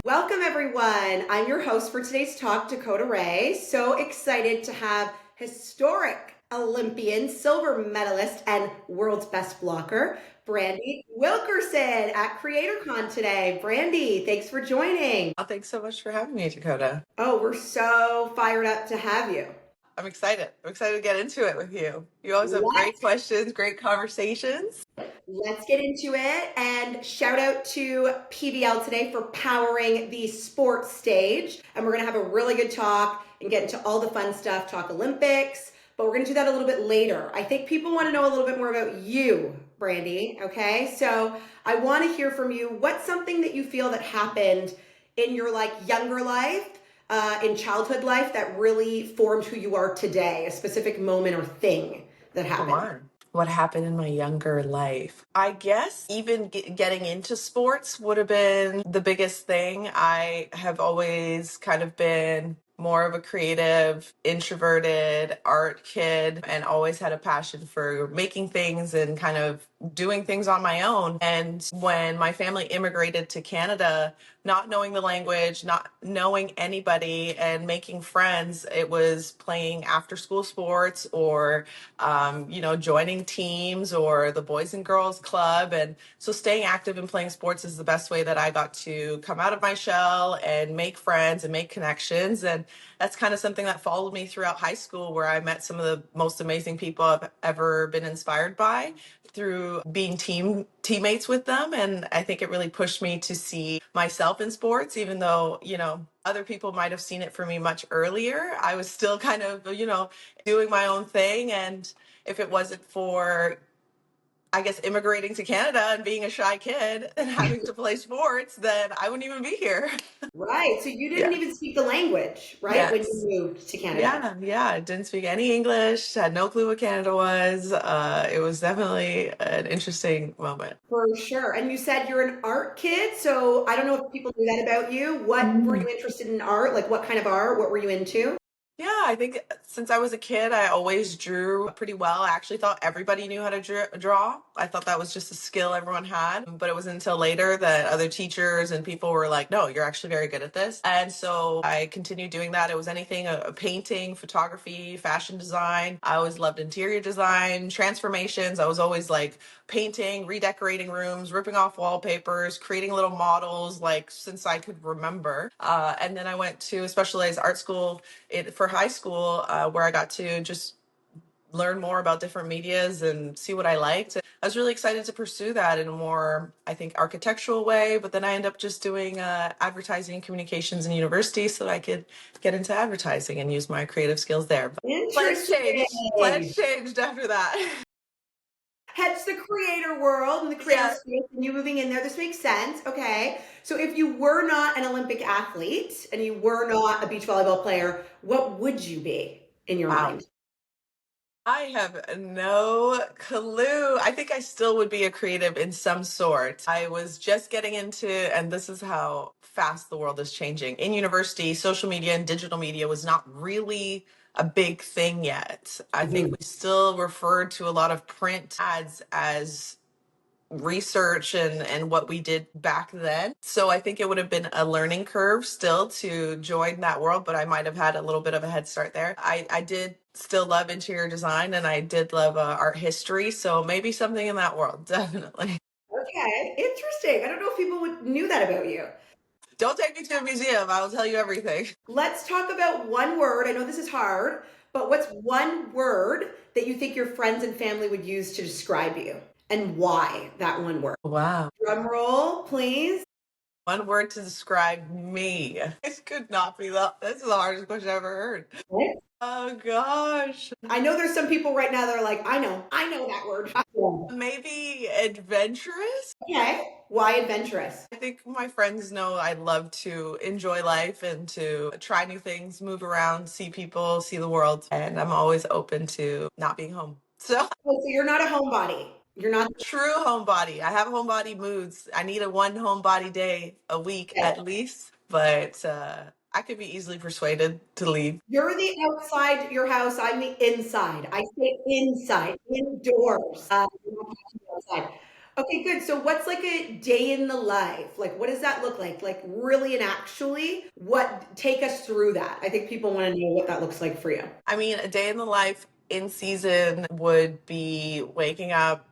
Welcome, everyone. I'm your host for today's talk, Dakota Ray. So excited to have historic Olympian, silver medalist, and world's best blocker, Brandie Wilkerson at CreatorCon today. Brandie, thanks for joining. Oh, thanks so much for having me, Dakota. Oh, we're so fired up to have you. I'm excited. I'm excited to get into it with you. You always have great questions, great conversations. Let's get into it, and shout out to PBL today for powering the sports stage. And we're going to have a really good talk and get into all the fun stuff, talk Olympics, but we're going to do that a little bit later. I think people want to know a little bit more about you, Brandie. Okay, so I want to hear from you. What's something that you feel that happened in your younger life, in childhood life, that really formed who you are today? A specific moment or thing that happened. Come on. What happened in my younger life? I guess even getting into sports would have been the biggest thing. I have always kind of been more of a creative, introverted art kid and always had a passion for making things and kind of doing things on my own. And when my family immigrated to Canada, not knowing the language, not knowing anybody and making friends, it was playing after school sports or joining teams or the Boys and Girls Club. And so staying active and playing sports is the best way that I got to come out of my shell and make friends and make connections. And that's kind of something that followed me throughout high school, where I met some of the most amazing people I've ever been inspired by through being teammates with them. And I think it really pushed me to see myself in sports, even though, other people might have seen it for me much earlier. I was still kind of, doing my own thing. And if it wasn't for, I guess, immigrating to Canada and being a shy kid and having to play sports, then I wouldn't even be here. Right. So you didn't even speak the language, right? When Yes. you moved to Canada. Yeah. I didn't speak any English, had no clue what Canada was. It was definitely an interesting moment. For sure. And you said you're an art kid. So I don't know if people knew that about you. What were you interested in art? Like what kind of art? What were you into? Yeah, I think since I was a kid, I always drew pretty well. I actually thought everybody knew how to draw. I thought that was just a skill everyone had. But it wasn't until later that other teachers and people were like, no, you're actually very good at this. And so I continued doing that. It was anything, a painting, photography, fashion design. I always loved interior design, transformations. I was always like painting, redecorating rooms, ripping off wallpapers, creating little models, like since I could remember. And then I went to a specialized art school for high school, where I got to just learn more about different medias and see what I liked. I was really excited to pursue that in a more, I think, architectural way. But then I ended up just doing advertising and communications in university so that I could get into advertising and use my creative skills there. But plans changed after that. Hence the creator world and the creator space and you moving in there. This makes sense. Okay. So if you were not an Olympic athlete and you were not a beach volleyball player, what would you be in your mind? I have no clue. I think I still would be a creative in some sort. I was just getting into, and this is how fast the world is changing. In university, social media and digital media was not really a big thing yet. I think we still referred to a lot of print ads as research and what we did back then. So I think it would have been a learning curve still to join that world, but I might have had a little bit of a head start there. I did still love interior design and I did love art history. So maybe something in that world, definitely. Okay. Interesting. I don't know if people knew that about you. Don't take me to a museum. I will tell you everything. Let's talk about one word. I know this is hard, but what's one word that you think your friends and family would use to describe you? And why that one word? Wow. Drum roll, please. One word to describe me. This could not be this is the hardest question I've ever heard. What? Oh gosh. I know there's some people right now that are like, I know that word. Maybe adventurous? Okay. Why adventurous? I think my friends know I love to enjoy life and to try new things, move around, see people, see the world. And I'm always open to not being home. So So you're not a homebody. You're not true homebody. I have homebody moods. I need a one homebody day a week at least, but I could be easily persuaded to leave. You're the outside your house. I'm the inside. I stay inside, indoors. Outside. Okay, good. So what's like a day in the life? Like what does that look like? Like really and actually, what take us through that? I think people want to know what that looks like for you. I mean, a day in the life in season would be waking up,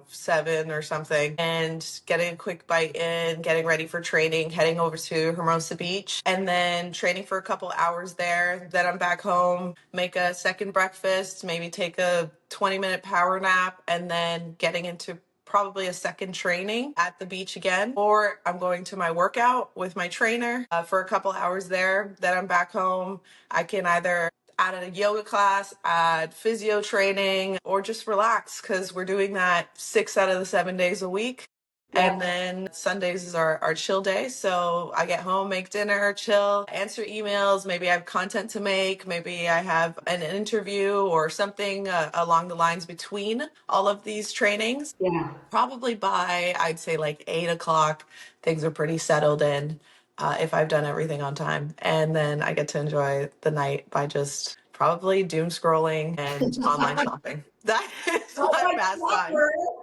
7 or something, and getting a quick bite in, getting ready for training, heading over to Hermosa Beach, and then training for a couple hours there. Then I'm back home, make a second breakfast, maybe take a 20-minute power nap, and then getting into probably a second training at the beach again, or I'm going to my workout with my trainer for a couple hours there. Then I'm back home. I can either add a yoga class, add physio training, or just relax because we're doing that 6 out of the 7 days a week. Yeah. And then Sundays is our chill day. So I get home, make dinner, chill, answer emails. Maybe I have content to make. Maybe I have an interview or something along the lines between all of these trainings. Yeah. Probably by, I'd say, like 8 o'clock, things are pretty settled in if I've done everything on time. And then I get to enjoy the night by just probably doom scrolling and online shopping. That is Oh my my pastime.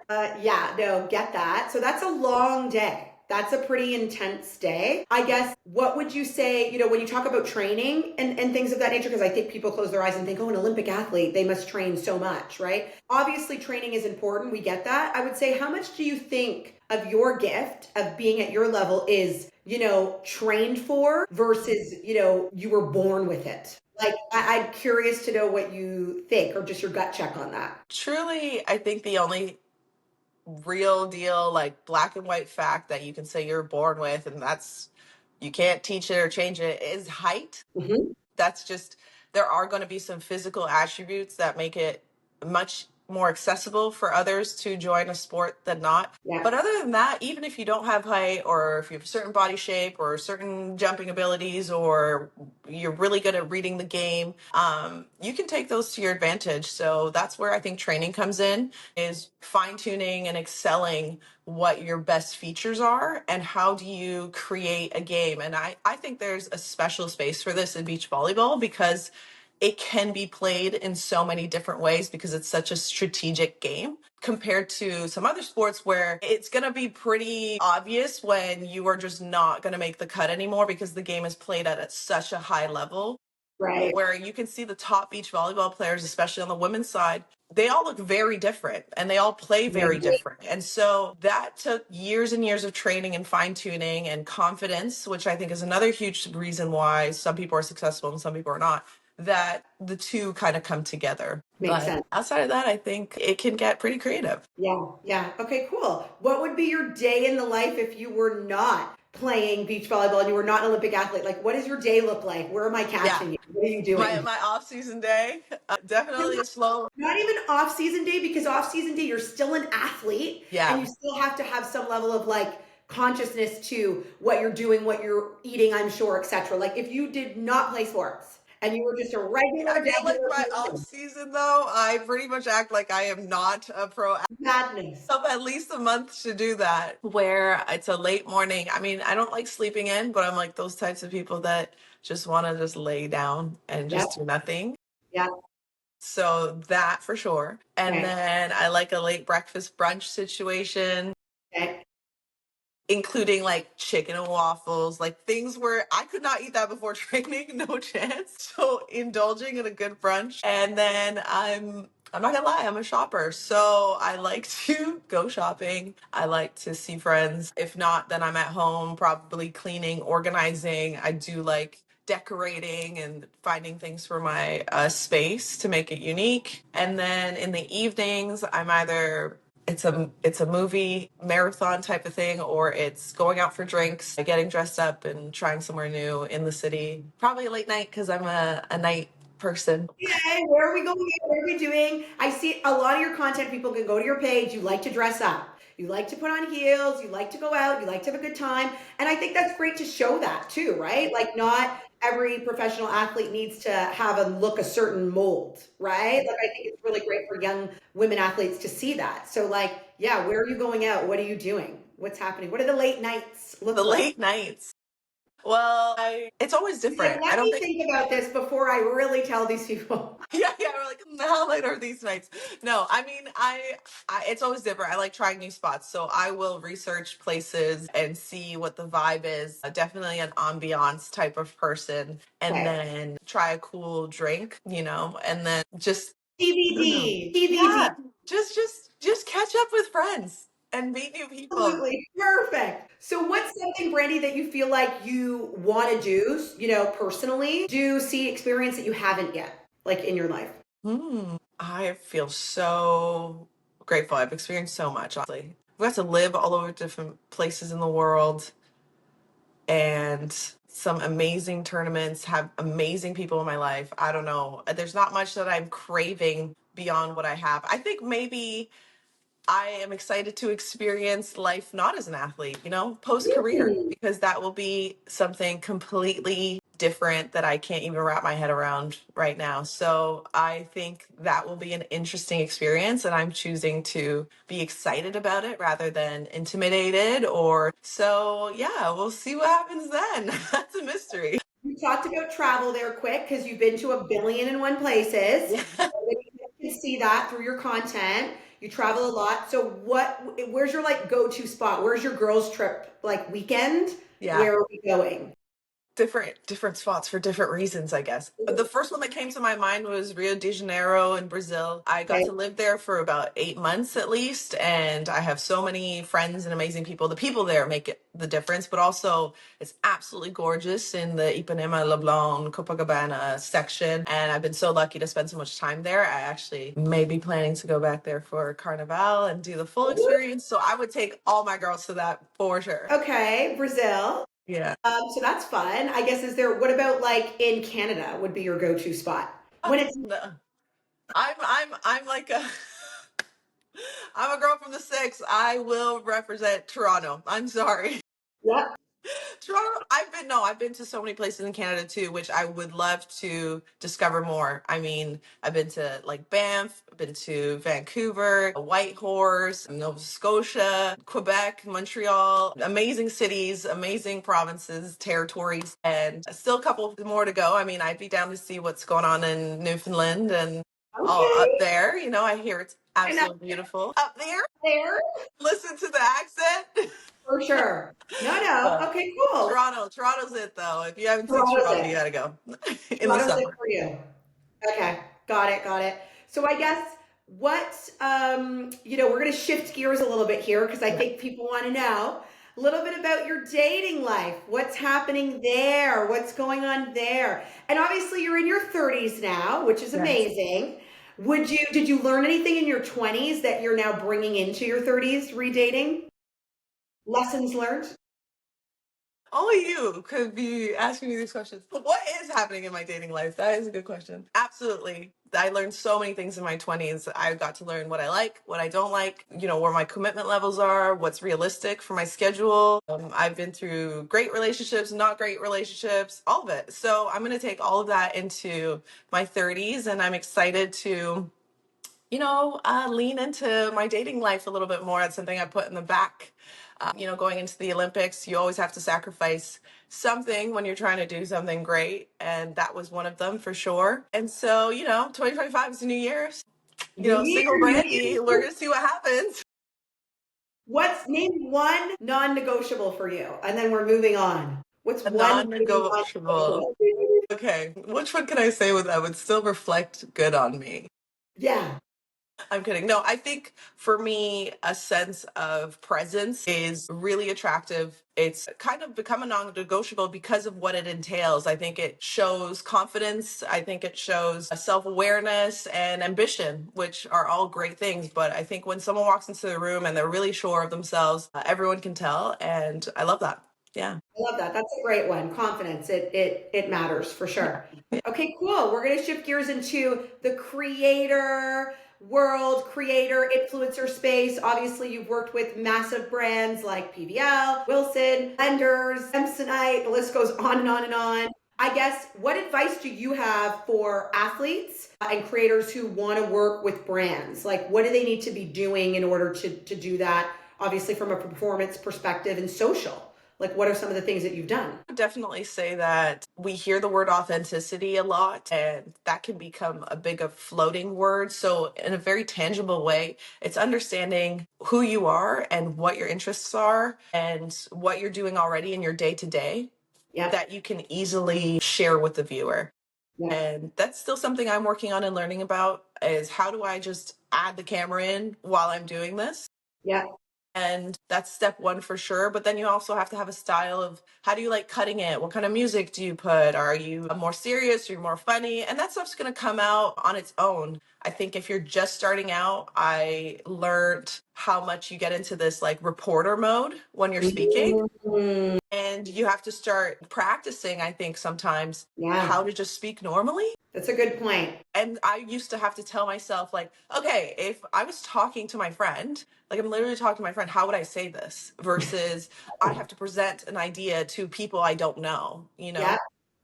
God. Yeah, no, get that. So that's a long day. That's a pretty intense day. I guess, what would you say, when you talk about training and things of that nature, because I think people close their eyes and think, oh, an Olympic athlete, they must train so much, right? Obviously, training is important. We get that. I would say, how much do you think of your gift of being at your level is, trained for versus, you were born with it? Like, I'm curious to know what you think or just your gut check on that. Truly, I think the only real deal, like black and white fact that you can say you're born with, and that's you can't teach it or change it, is height. Hmm. That's just, there are going to be some physical attributes that make it much more accessible for others to join a sport than not. Yeah. But other than that, even if you don't have height, or if you have a certain body shape or certain jumping abilities, or you're really good at reading the game, you can take those to your advantage. So that's where I think training comes in, is fine tuning and excelling what your best features are and how do you create a game. And I think there's a special space for this in beach volleyball because it can be played in so many different ways because it's such a strategic game compared to some other sports where it's going to be pretty obvious when you are just not going to make the cut anymore because the game is played at such a high level, Right. where you can see the top beach volleyball players, especially on the women's side, they all look very different and they all play I very agree. different. And so that took years and years of training and fine tuning and confidence, which I think is another huge reason why some people are successful and some people are not, that the two kind of come together. Makes But sense. outside of that, I think it can get pretty creative. Yeah. Yeah. Okay, cool. What would be your day in the life if you were not playing beach volleyball and you were not an Olympic athlete? Like, what does your day look like? Where am I Yeah. catching you? What are you My, doing? my off season day, definitely a slow. Not even off season day, because off season day, you're still an athlete and you Yeah. still have to have some level of like consciousness to what you're doing, what you're eating, I'm sure, etc. Like, if you did not play sports and you were just a I regular, feel like regular my off person, season though, I pretty much act like I am not a pro. madness. Of at least a month to do that, where it's a late morning. I mean, I don't like sleeping in, but I'm like those types of people that just want to just lay down and Yep. just do nothing. Yep. So that for sure. And Okay. then I like a late breakfast brunch situation, Okay. including like chicken and waffles, like things where I could not eat that before training, no chance. So indulging in a good brunch. And then I'm not gonna lie, I'm a shopper. So I like to go shopping. I like to see friends. If not, then I'm at home, probably cleaning, organizing. I do like decorating and finding things for my space to make it unique. And then in the evenings, I'm either it's a movie marathon type of thing, or it's going out for drinks, getting dressed up and trying somewhere new in the city. Probably a late night because I'm a night person. Okay, where are we going? What are we doing? I see a lot of your content. People can go to your page. You like to dress up. You like to put on heels. You like to go out. You like to have a good time. And I think that's great to show that too, right? Like, not every professional athlete needs to have a look a certain mold, right? Like, I think it's really great for young women athletes to see that. So, like, yeah, where are you going out? What are you doing? What's happening? What do the late nights look The like? late nights. Well, it's always He's like, different. I let don't me think. think about this before I really tell these people. Yeah, yeah, we're like, how late are these nights? No, I mean, it's always different. I like trying new spots, so I will research places and see what the vibe is. Definitely an ambiance type of person, and Okay. then try a cool drink, and then just, I don't know. TBD, TBD. Yeah, just catch up with friends and meet new people. Absolutely. Perfect. So what's something, Brandy, that you feel like you want to do, personally, experience that you haven't yet, like in your life? I feel so grateful. I've experienced so much, honestly. I've got to live all over different places in the world and some amazing tournaments, have amazing people in my life. I don't know. There's not much that I'm craving beyond what I have. I think maybe I am excited to experience life not as an athlete, post career, Hmm. because that will be something completely different that I can't even wrap my head around right now. So I think that will be an interesting experience, and I'm choosing to be excited about it rather than intimidated or so. Yeah, we'll see what happens then. That's a mystery. You talked about travel there quick because you've been to a billion and one places. Yeah. You can see that through your content. You travel a lot. So where's your like go-to spot? Where's your girls trip like weekend? Yeah. Where are we going? Different spots for different reasons, I guess. The first one that came to my mind was Rio de Janeiro in Brazil. I got Okay. to live there for about 8 months at least, and I have so many friends and amazing people. The people there make it the difference, but also it's absolutely gorgeous in the Ipanema, Leblon, Copacabana section, and I've been so lucky to spend so much time there. I actually may be planning to go back there for Carnival and do the full experience, so I would take all my girls to that for sure. Okay, Brazil. Yeah. So that's fun. I guess what about like in Canada would be your go-to spot? When it's No. I'm like a I'm a girl from the six. I will represent Toronto. I'm sorry. Yep. Toronto, I've been to so many places in Canada too, which I would love to discover more. I mean, I've been to like Banff, I've been to Vancouver, Whitehorse, Nova Scotia, Quebec, Montreal, amazing cities, amazing provinces, territories, and still a couple more to go. I mean, I'd be down to see what's going on in Newfoundland and all up Okay. there. I hear it's And up absolutely beautiful up there. there Listen to the accent. for sure. No, no. But Okay, cool. Toronto's it though. If you haven't seen Toronto's Toronto, you it. gotta go in the Toronto's it summer. for you. Okay, got it, got it. So I guess we're going to shift gears a little bit here because I Yeah. think people want to know a little bit about your dating life. What's happening there? What's going on there? And obviously you're in your 30s now, which is Yes. amazing. Did you learn anything in your 20s that you're now bringing into your 30s redating? Lessons learned? Only you could be asking me these questions. What is happening in my dating life? That is a good question. Absolutely. I learned so many things in my 20s. I got to learn what I like, what I don't like, where my commitment levels are, what's realistic for my schedule. I've been through great relationships, not great relationships, all of it. So I'm going to take all of that into my 30s, and I'm excited to lean into my dating life a little bit more. That's something I put in the back. Going into the Olympics, you always have to sacrifice something when you're trying to do something great. And that was one of them for sure. And so, 2025 is a new year. New year, Single new Brandy, we're year. going to see what happens. What's name one non-negotiable for you? And then we're moving on. What's A one non thing negotiable. non-negotiable? Okay. Which one can I say that would still reflect good on me? Yeah. I'm kidding. No, I think for me, a sense of presence is really attractive. It's kind of become a non negotiable because of what it entails. I think it shows confidence. I think it shows self awareness and ambition, which are all great things. But I think when someone walks into the room and they're really sure of themselves, everyone can tell. And I love that. Yeah. I love that. That's a great one. Confidence. It matters for sure. Yeah. Okay, cool. We're gonna shift gears into the creator influencer space. Obviously, you've worked with massive brands like PVL, Wilson, Lenders, Samsonite. The list goes on and on and on. I guess what advice do you have for athletes and creators who want to work with brands? Like, what do they need to be doing in order to do that? Obviously, from a performance perspective and social. Like, what are some of the things that you've done? I would definitely say that we hear the word authenticity a lot, and that can become a big of floating word. So, in a very tangible way, it's understanding who you are and what your interests are and what you're doing already in your day to day Yep. that you can easily share with the viewer. Yep. And that's still something I'm working on and learning about is how do I just add the camera in while I'm doing this? Yep. And that's step one for sure. But then you also have to have a style of how do you like cutting it? What kind of music do you put? Are you more serious? Are you more funny? And that stuff's going to come out on its own. I think if you're just starting out, I learned how much you get into this like reporter mode when you're speaking. Mhm. And you have to start practicing, I think, sometimes Yeah, how to just speak normally. that's a good point. And I used to have to tell myself, like, okay, if I was talking to my friend, like I'm literally talking to my friend, how would I say this? Versus I have to present an idea to people I don't know, you Yep. know?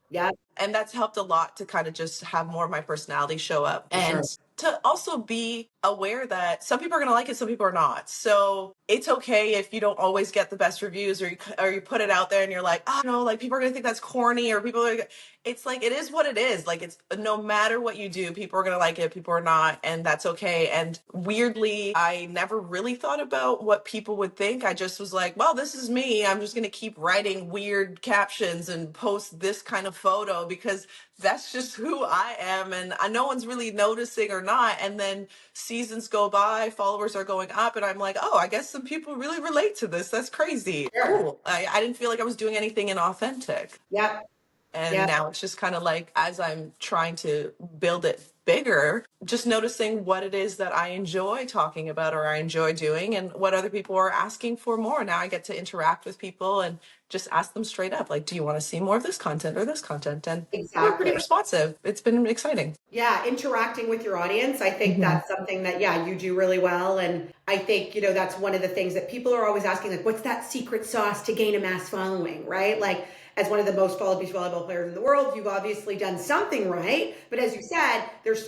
Yep. And that's helped a lot to kind of just have more of my personality show up For and sure. to also be aware that some people are going to like it, some people are not. So it's okay if you don't always get the best reviews or you put it out there and you're like, oh no, like people are going to think that's corny or people are, it's like, it is what it is. Like it's no matter what you do, people are going to like it, people are not. And that's okay. And weirdly, I never really thought about what people would think. I just was like, well, this is me. I'm just going to keep writing weird captions and post this kind of photo because that's just who I am. And no one's really noticing or not. And then seasons go by, followers are going up, and I'm like, oh, I guess some people really relate to this. That's crazy. Sure. Cool. I didn't feel like I was doing anything inauthentic. Yep. And Yep. now it's just kind of like, as I'm trying to build it bigger, just noticing what it is that I enjoy talking about or I enjoy doing and what other people are asking for more. Now I get to interact with people and just ask them straight up, like, do you want to see more of this content or this content? And they're pretty Exactly. responsive. It's been exciting. Yeah, interacting with your audience. I think Mhm. that's something that, yeah, you do really well. And I think, that's one of the things that people are always asking, like, what's that secret sauce to gain a mass following, right? Like, as one of the most followed beach volleyball players in the world, you've obviously done something right. But as you said,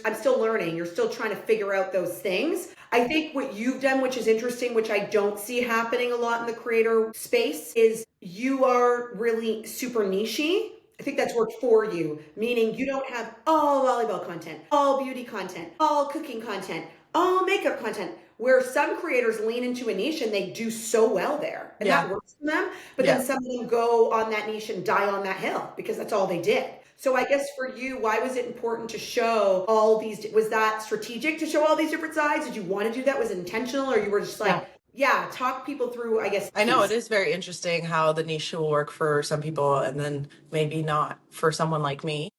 I'm still learning. You're still trying to figure out those things. I think what you've done, which is interesting, which I don't see happening a lot in the creator space, is you are really super nichey. I think that's worked for you, meaning you don't have all volleyball content, all beauty content, all cooking content, all makeup content, where some creators lean into a niche and they do so well there. And Yeah. that works for them. But Yeah. then some of them go on that niche and die on that hill because that's all they did. So I guess for you, why was it important to show all these? Was that strategic to show all these different sides? Did you want to do that? Was it intentional, or you were just Yeah. like, yeah, talk people through, I guess, I know it piece? is very interesting how the niche will work for some people and then maybe not for someone like me.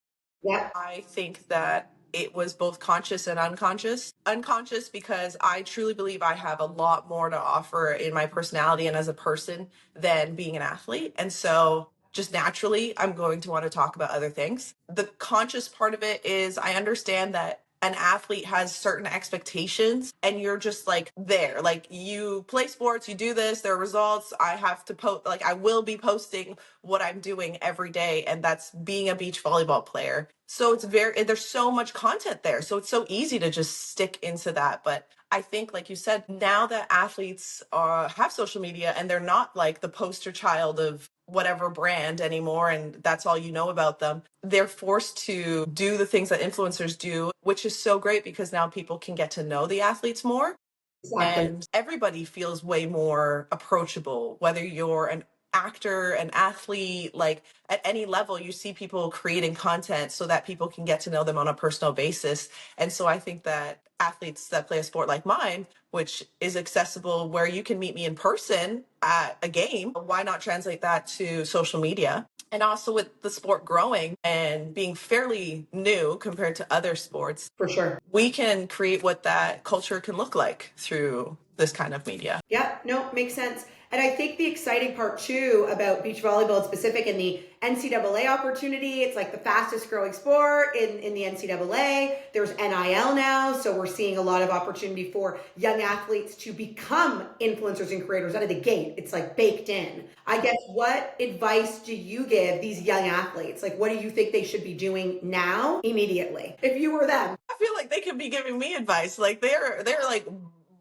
Yep. I think that it was both conscious and unconscious. Unconscious because I truly believe I have a lot more to offer in my personality and as a person than being an athlete. And so just naturally, I'm going to want to talk about other things. The conscious part of it is I understand that an athlete has certain expectations and you're just like there, like you play sports, you do this, there are results. I have to post, like I will be posting what I'm doing every day, and that's being a beach volleyball player. So there's so much content there. So it's so easy to just stick into that. But I think, like you said, now that athletes have social media and they're not like the poster child of whatever brand anymore, and that's all you know about them, they're forced to do the things that influencers do, which is so great because now people can get to know the athletes more Exactly. and everybody feels way more approachable, whether you're an actor, an athlete, like at any level, you see people creating content so that people can get to know them on a personal basis. And so I think that athletes that play a sport like mine, which is accessible where you can meet me in person at a game, why not translate that to social media? And also with the sport growing and being fairly new compared to other sports, For sure. we can create what that culture can look like through this kind of media. Yep, no, makes sense. And I think the exciting part too about beach volleyball in specific and the NCAA opportunity, it's like the fastest growing sport in the NCAA. There's NIL now, so we're seeing a lot of opportunity for young athletes to become influencers and creators out of the gate. It's like baked in. I guess, what advice do you give these young athletes? Like, what do you think they should be doing now, immediately, if you were them? I feel like they could be giving me advice. Like they're like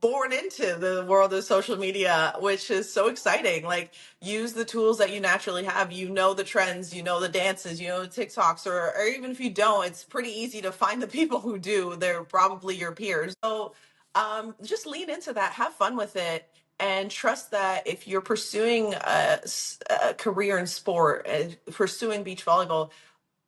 born into the world of social media, which is so exciting. Like, use the tools that you naturally have. You know the trends, you know the dances, you know the TikToks, or even if you don't, it's pretty easy to find the people who do. They're probably your peers. So just lean into that, have fun with it, and trust that if you're pursuing a career in sport, pursuing beach volleyball,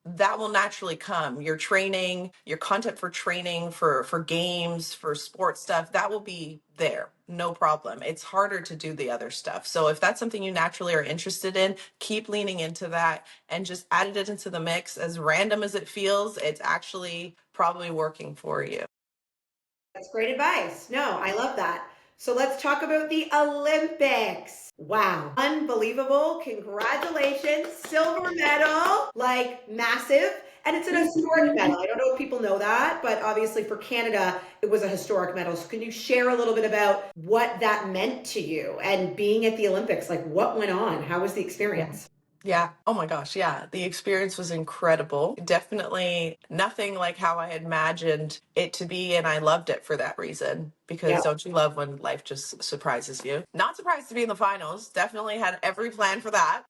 that will naturally come. Your training, your content for training, for games, for sports stuff, that will be there. No problem. It's harder to do the other stuff. So if that's something you naturally are interested in, keep leaning into that and just add it into the mix. As random as it feels, it's actually probably working for you. That's great advice. No, I love that. So let's talk about the Olympics. Wow. Unbelievable. Congratulations. Silver medal, like massive. And it's an historic medal. I don't know if people know that, but obviously for Canada, it was a historic medal. So can you share a little bit about what that meant to you and being at the Olympics? Like what went on? How was the experience? Yeah. Oh my gosh. Yeah. The experience was incredible. Definitely nothing like how I had imagined it to be. And I loved it for that reason. Yeah. Because don't you love when life just surprises you? Not surprised to be in the finals. Definitely had every plan for that.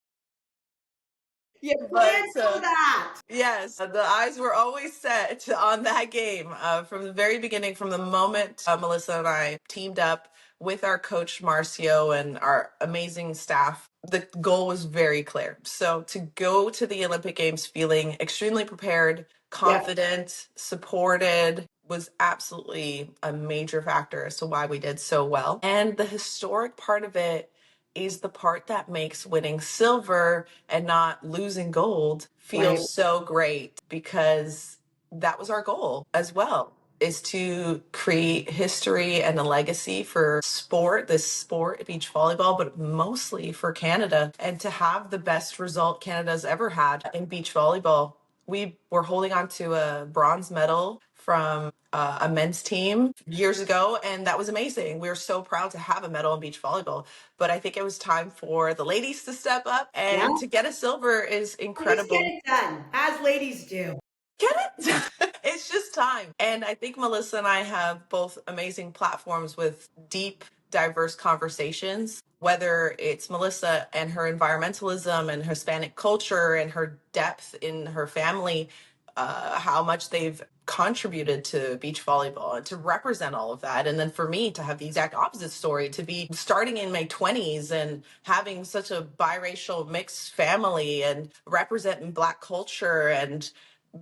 You But planned for that. yes, the eyes were always set on that game from the very beginning, from the moment Melissa and I teamed up with our coach Marcio and our amazing staff. The goal was very clear. So to go to the Olympic Games feeling extremely prepared, Yeah. confident, supported was absolutely a major factor as to why we did so well. And the historic part of it is the part that makes winning silver and not losing gold feel Right. so great, because that was our goal as well, is to create history and a legacy for sport, this sport, beach volleyball, but mostly for Canada, and to have the best result Canada's ever had in beach volleyball. We were holding on to a bronze medal from a men's team years ago, and that was amazing. We were so proud to have a medal in beach volleyball, but I think it was time for the ladies to step up, Yeah. and to get a silver is Just get incredible. it done, as ladies do. Get it? It's just time. And I think Melissa and I have both amazing platforms with deep, diverse conversations, whether it's Melissa and her environmentalism and Hispanic culture and her depth in her family, how much they've contributed to beach volleyball and to represent all of that. And then for me to have the exact opposite story, to be starting in my 20s and having such a biracial mixed family and representing Black culture and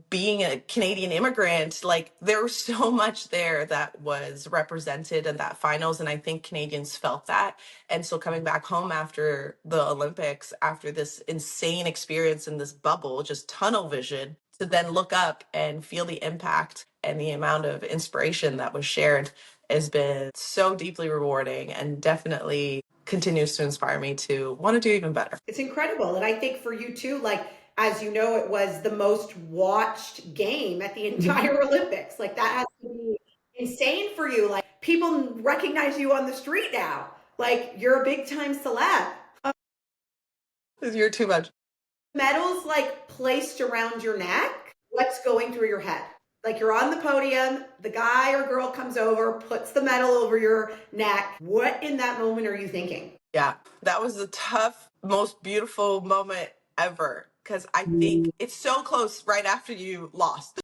being a Canadian immigrant, like there was so much there that was represented in that finals. And I think Canadians felt that. And so coming back home after the Olympics, after this insane experience in this bubble, just tunnel vision, to then look up and feel the impact and the amount of inspiration that was shared has been so deeply rewarding, and definitely continues to inspire me to want to do even better. It's incredible. And I think for you too, like, as you know, it was the most watched game at the entire Olympics. Like, that has to be insane for you. Like, people recognize you on the street now. Like, you're a big time celeb. You're too much. Medals like placed around your neck. What's going through your head? Like, you're on the podium, the guy or girl comes over, puts the medal over your neck. What in that moment are you thinking? Yeah, that was the tough, most beautiful moment ever, because I think it's so close right after you lost.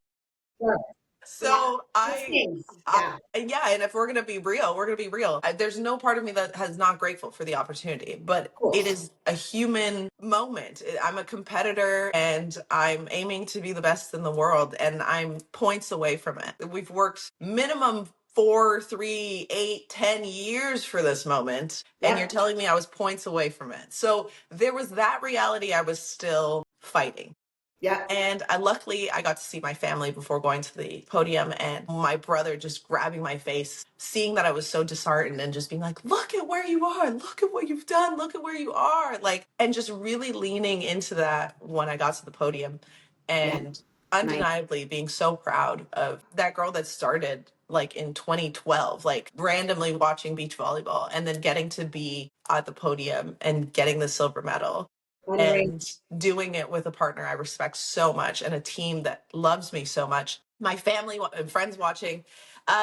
Sure. Yeah. So It stings. Yeah. yeah, and if we're gonna be real, we're gonna be real. There's no part of me that has not grateful for the opportunity, but Of it course. is a human moment. I'm a competitor, and I'm aiming to be the best in the world, and I'm points away from it. We've worked minimum 4, 3, 8, 10 years for this moment, and you're Yep. telling me I was points away from it. So there was that reality I was still fighting. Yep. And luckily, I got to see my family before going to the podium, and my brother just grabbing my face, seeing that I was so disheartened, and just being like, look at where you are, look at what you've done, look at where you are. Like, and just really leaning into that when I got to the podium, Yeah. and Nice. undeniably being so proud of that girl that started like in 2012, like randomly watching beach volleyball, and then getting to be at the podium and getting the silver medal, Fundraising. and doing it with a partner I respect so much and a team that loves me so much. my family and friends watching.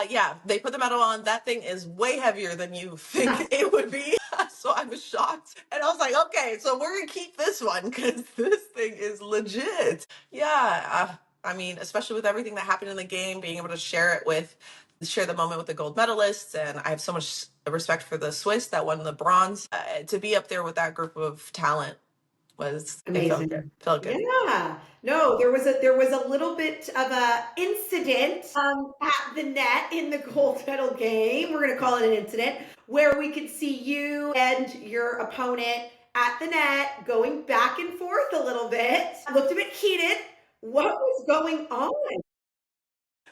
Yeah, they put the medal on. That thing is way heavier than you think it would be. So I was shocked. And I was like, okay, so we're going to keep this one because this thing is legit. Yeah. I mean, especially with everything that happened in the game, being able to share the moment with the gold medalists. And I have so much respect for the Swiss that won the bronze. To be up there with that group of talent it felt good. Amazing. Felt good. Yeah. No, there was a little bit of a incident at the net in the gold medal game. We're gonna call it an incident where we could see you and your opponent at the net going back and forth a little bit. It looked a bit heated. What was going on?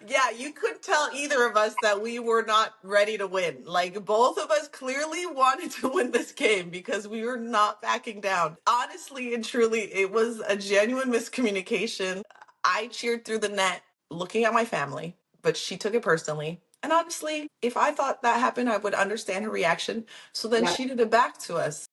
Yeah, you couldn't tell either of us that we were not ready to win. Like, both of us clearly wanted to win this game because we were not backing down. Honestly and truly, it was a genuine miscommunication. I cheered through the net looking at my family, but she took it personally. And honestly, if I thought that happened, I would understand her reaction. So then Yeah. she did it back to us.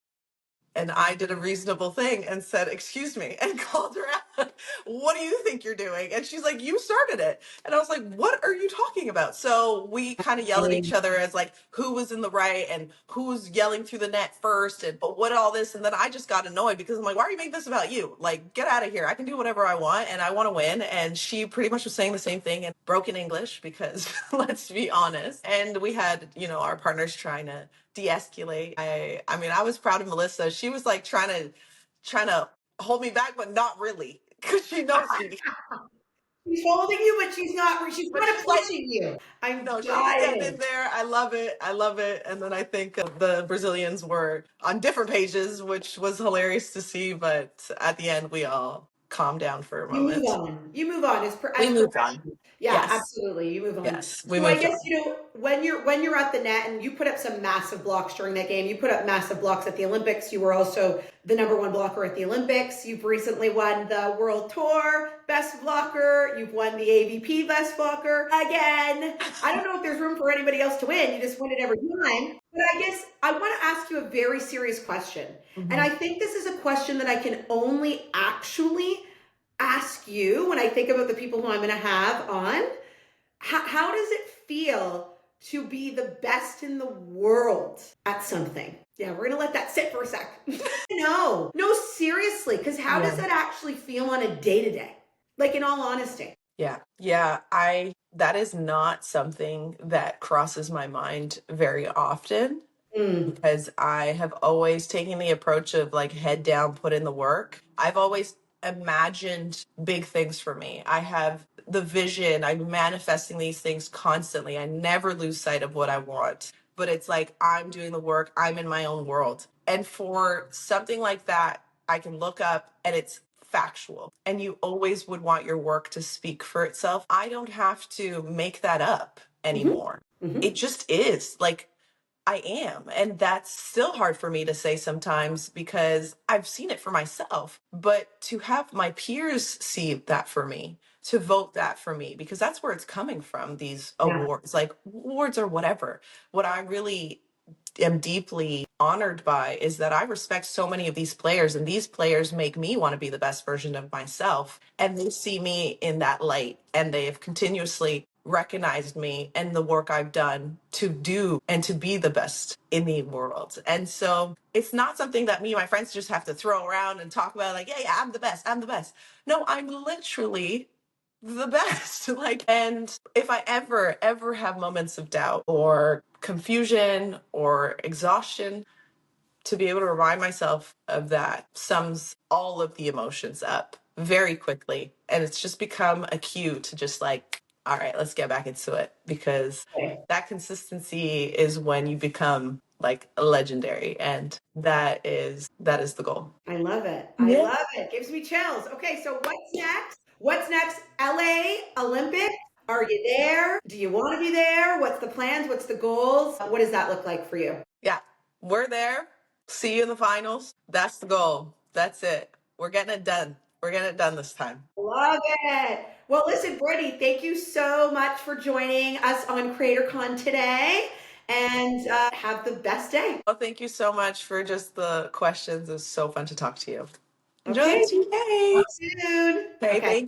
And I did a reasonable thing and said, excuse me, and called her out. What do you think you're doing? And she's like, you started it. And I was like, what are you talking about? So we kind of yelled at each other as like who was in the right and who was yelling through the net first and but what all this. And then I just got annoyed because I'm like, why are you making this about you? Like, get out of here. I can do whatever I want and I want to win. And she pretty much was saying the same thing in broken English because let's be honest. And we had, our partners trying to de-escalate. I mean, I was proud of Melissa. She was like trying to hold me back, but not really, because she knows me. She's holding you, but she's But kind of she's like, pushing you. I'm no, she's getting in dying. there. I love it. I love it. And then I think the Brazilians were on different pages, which was hilarious to see. But at the end, we all calmed down for a You move moment. on. You move on We as moved on. professional. Yeah, Yes. absolutely. You move on. Yes. We So I moved guess on. when you're at the net and you put up some massive blocks during that game. You put up massive blocks at the Olympics. You were also the number one blocker at the Olympics. You've recently won the World Tour Best Blocker. You've won the AVP Best Blocker again. I don't know if there's room for anybody else to win. You just win it every time. But I guess I want to ask you a very serious question. And I think this is a question that I can only actually ask you when I think about the people who I'm going to have on. How does it feel to be the best in the world at something? Yeah, we're going to let that sit for a sec. No, seriously, because how does that actually feel on a day to day? Like, in all honesty. Yeah. Yeah. That is not something that crosses my mind very often because I have always taken the approach of like head down, put in the work. I've always imagined big things for me. I have the vision. I'm manifesting these things constantly. I never lose sight of what I want. But it's like I'm doing the work, I'm in my own world. And for something like that, I can look up and it's factual. And you always would want your work to speak for itself. I don't have to make that up anymore. It just is. Like, I am. And that's still hard for me to say sometimes because I've seen it for myself. But to have my peers see that for me, to vote that for me, because that's where it's coming from, these Yeah. awards, like awards or whatever. What I really am deeply honored by is that I respect so many of these players, and these players make me want to be the best version of myself. And they see me in that light, and they have continuously recognized me and the work I've done to do and to be the best in the world. And so it's not something that me and my friends just have to throw around and talk about like, yeah, I'm the best. I'm the best. No, I'm literally the best. Like, and if I ever have moments of doubt or confusion or exhaustion, to be able to remind myself of that sums all of the emotions up very quickly. And it's just become a cue to just like, all right, let's get back into it, because Okay. that consistency is when you become like legendary, and that is the goal. I love it. I Yeah. love it. Gives me chills. Okay, so what's next? What's next? LA Olympics. Are you there? Do you want to be there? What's the plans? What's the goals? What does that look like for you? Yeah, we're there. See you in the finals. That's the goal. That's it. We're getting it done. We're getting it done this time. Love it. Well, listen, Brandie, thank you so much for joining us on CreatorCon today, and have the best day. Well, thank you so much for just the questions. It was so fun to talk to you. Enjoy Okay. the tea. Talk soon. Okay, Okay. thank